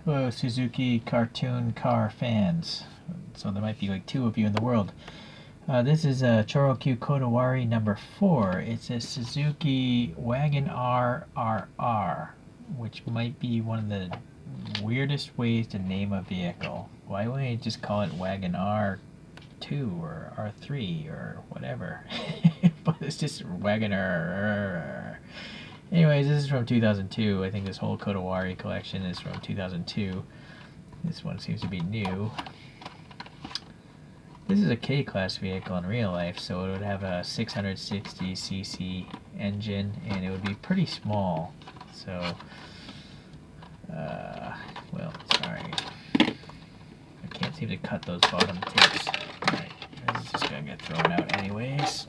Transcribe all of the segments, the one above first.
Hello, Suzuki cartoon car fans. So there might be like 2 of you in the world. This is a ChoroQ Kodawari No.4. It's a Suzuki Wagon RRR, which might be one of the weirdest ways to name a vehicle. Why wouldn't you just call it Wagon R2 or R3 or whatever? But it's just Wagon RRR. Anyways, this is from 2002. I think this whole Kodawari collection is from 2002. This one seems to be new. This is a K-class vehicle in real life, so it would have a 660cc engine, and it would be pretty small. So, well, sorry. I can't seem to cut those bottom tips. Alright, this is just gonna get thrown out anyways.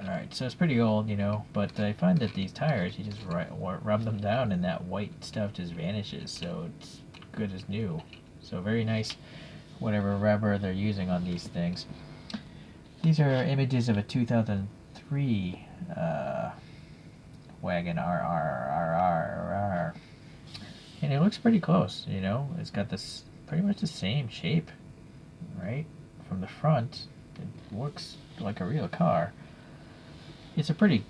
Alright, so it's pretty old, you know, but I find that these tires, you just rub them down and that white stuff just vanishes, so it's good as new. So very nice, whatever rubber they're using on these things. These are images of a 2003 Wagon RRR. And it looks pretty close, you know, it's got this pretty much the same shape, right? From the front, it looks like a real car. It's a pretty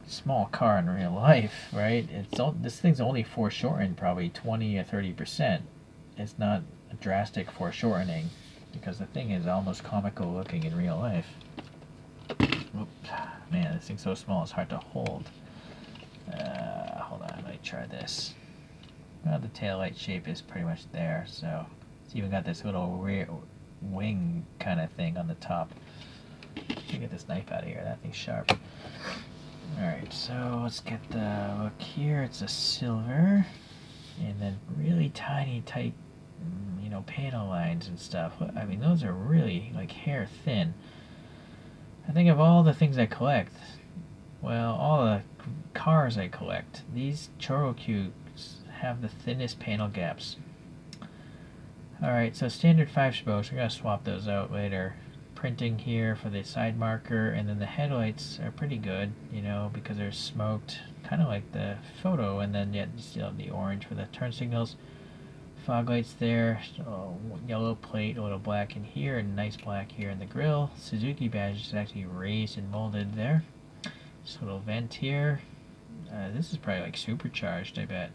small car in real life, right? This thing's only foreshortened probably 20 or 30%. It's not a drastic foreshortening because the thing is almost comical looking in real life. Oops. Man, this thing's so small it's hard to hold. Hold on, let me try this. Well, the taillight shape is pretty much there, so it's even got this little rear wing kind of thing on the top. Let me get this knife out of here, that thing's sharp. Alright, so let's get the look here. It's a silver, and then really tiny, tight, you know, panel lines and stuff. I mean, those are really like hair thin. I think of all the things I collect, well, all the cars I collect, these ChoroQs have the thinnest panel gaps. Alright, so standard 5 spokes, we're going to swap those out later. Printing here for the side marker, and then the headlights are pretty good, you know, because they're smoked, kind of like the photo, and then yet you still have the orange for the turn signals. Fog lights there, yellow plate, a little black in here, and nice black here in the grill. Suzuki badge is actually raised and molded there. Just a little vent here. This is probably like supercharged, I bet.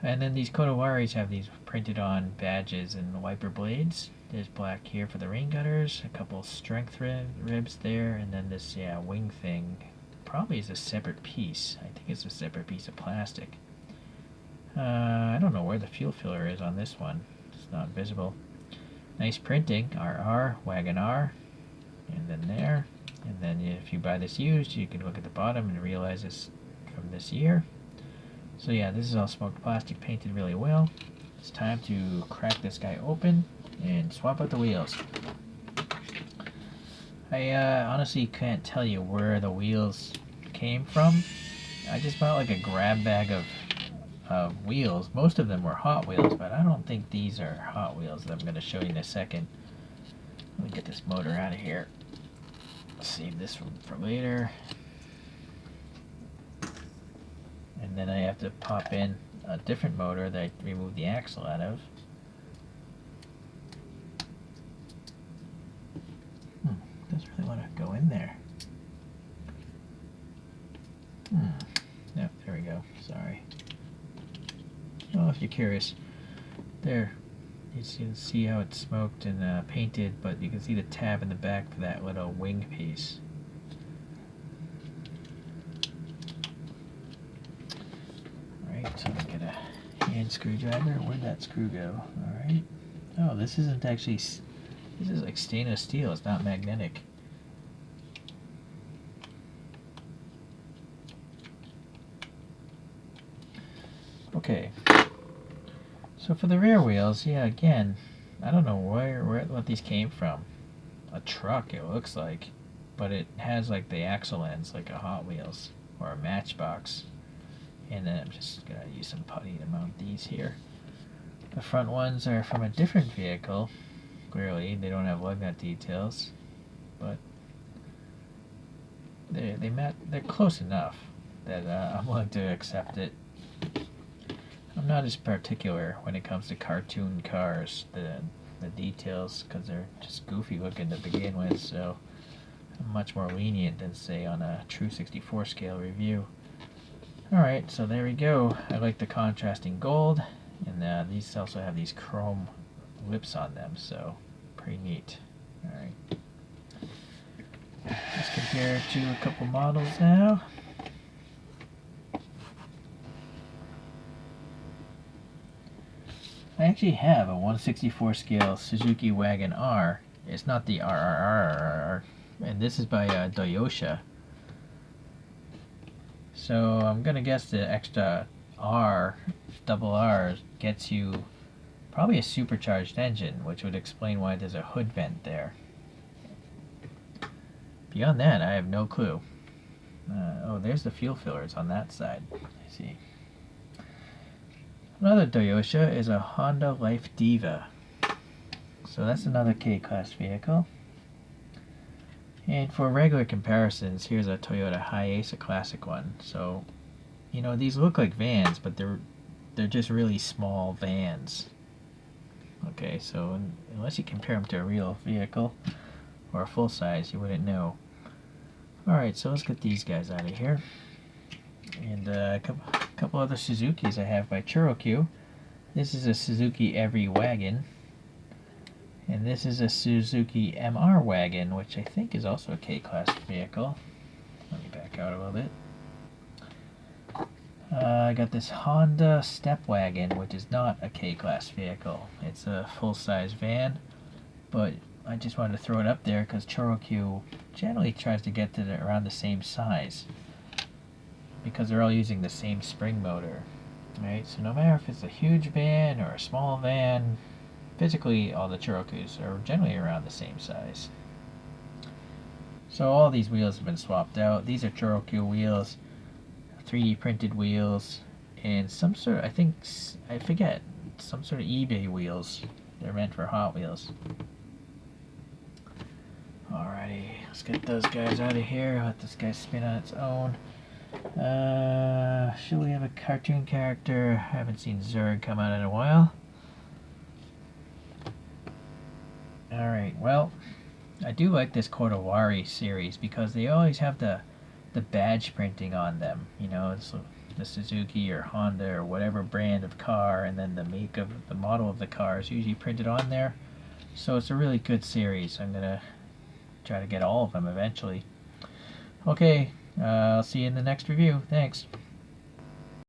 And then these Kodawaris have these printed on badges and wiper blades. There's black here for the rain gutters, a couple strength ribs there, and then this, yeah, wing thing probably is a separate piece. I think it's a separate piece of plastic. I don't know where the fuel filler is on this one. It's not visible. Nice printing, RR, Wagon R, and then there. And then if you buy this used, you can look at the bottom and realize it's from this year. So yeah, this is all smoked plastic, painted really well. It's time to crack this guy open and swap out the wheels. I honestly can't tell you where the wheels came from. I just bought like a grab bag of wheels. Most of them were Hot Wheels, but I don't think these are Hot Wheels that I'm going to show you in a second. Let me get this motor out of here. Save this for later. And then I have to pop in a different motor that I removed the axle out of. Doesn't really want to go in there. Yep, there we go. Sorry. Well, if you're curious, there you can see how it's smoked and painted, but you can see the tab in the back for that little wing piece. Alright, so let's get a hand screwdriver. Where'd that screw go? Alright. Oh, this isn't actually... This is like stainless steel, it's not magnetic. Okay. So for the rear wheels, yeah, again, I don't know what these came from. A truck, it looks like. But it has like the axle ends like a Hot Wheels or a Matchbox. And then I'm just gonna use some putty to mount these here. The front ones are from a different vehicle. Clearly, they don't have lug nut details, but they're close enough that I'm willing to accept it. I'm not as particular when it comes to cartoon cars, the details, because they're just goofy looking to begin with, so I'm much more lenient than, say, on a true 64 scale review. Alright, so there we go. I like the contrasting gold, and these also have these chrome lips on them, so pretty neat. Alright. Let's compare to a couple models now. I actually have a 1/64 scale Suzuki Wagon R. It's not the RRR, and this is by Toyota. So I'm gonna guess the extra R, double R, gets you probably a supercharged engine, which would explain why there's a hood vent there. Beyond that, I have no clue. Oh, there's the fuel fillers on that side. I see. Another Toyota is a Honda Life Diva. So that's another K-Class vehicle. And for regular comparisons, here's a Toyota Hiace, a classic one. So, you know, these look like vans, but they're just really small vans. Okay, so unless you compare them to a real vehicle or a full size, you wouldn't know. Alright, so let's get these guys out of here. And a couple other Suzukis I have by ChoroQ. This is a Suzuki Every Wagon. And this is a Suzuki MR Wagon, which I think is also a K-Class vehicle. Let me back out a little bit. I got this Honda Step Wagon, which is not a K-Class vehicle. It's a full-size van, but I just wanted to throw it up there because ChoroQ generally tries to get to around the same size, because they're all using the same spring motor, right? So no matter if it's a huge van or a small van, physically all the ChoroQs are generally around the same size. So all these wheels have been swapped out. These are ChoroQ wheels, 3D printed wheels, and some sort of, I forget, some sort of eBay wheels. They're meant for Hot Wheels. Alrighty, let's get those guys out of here. Let this guy spin on its own. Should we have a cartoon character? I haven't seen Zurg come out in a while. Alright, well, I do like this Kodawari series because they always have the badge printing on them. You know, it's the Suzuki or Honda or whatever brand of car, and then the make of the model of the car is usually printed on there. So it's a really good series. I'm gonna try to get all of them eventually. Okay, I'll see you in the next review. Thanks.